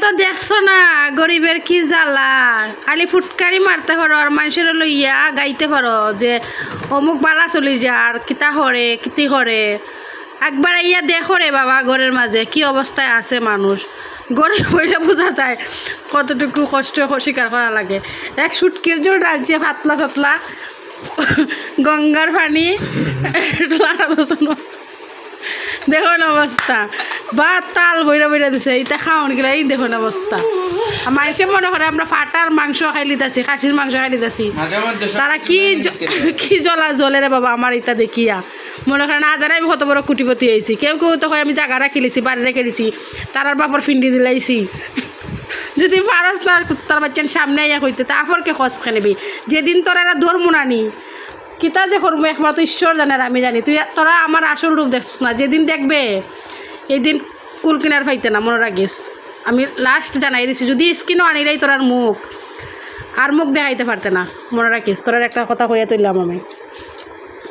তো দেখছো না গরিবের কি জ্বালা, খালি ফুটকারি মারতে পারো আর মানুষের লইয়া গাইতে পারো যে অমুক বালা চলি যার কিতা করে কিতি করে। একবার ইয়া দেখো রে বাবা ঘরের মাঝে কি অবস্থায় আছে মানুষ। গরিব হইলে বোঝা যায় কতটুকু কষ্ট স্বীকার করা লাগে। এক সুটকির জল রাজ্যে পাতলা পাতলা গঙ্গার পানি দেখুন অবস্থা, বা তাল বইরা বইরা দিছে এটা খাওয়ান গেলে এই দেখুন অবস্থা। মানুষে মনে করে আমরা ফাটার মাংস খাই লিতেছি, খাসির মাংস খাই লিতেছি, তারা কি জ্বলা জ্বলে রে বাবা। আমার এটা দেখিয়া মনে করেন না জানাই আমি কত বড় কুটিপতি হয়েছি। কেউ কেউ তো হয় আমি জায়গা রাখি লিছি, বাড়ি রেখে দিচ্ছি, তারার বাপর ফিন্ডি দিলাইছি। যদি পারস তার বাচ্চার সামনে আইয়া কইতে তারপরকে খস খেলবি। যেদিন তোরা এরা ধর্ম নানি কিতা যে করবো একমাত্র ঈশ্বর জানে আর আমি জানি। তোরা আমার আসল রূপ দেখছিস না, যেদিন দেখবে এই দিন কুল কিনার পাইতে না, মনে রাখিস। আমি লাস্ট জানাই দিছি যদি স্কিনও আনিলেই তোরার মুখ আর মুখ দেখাইতে পারতে না, মনে রাখিস। তোরার একটা কথা কইয়া তুললাম আমি।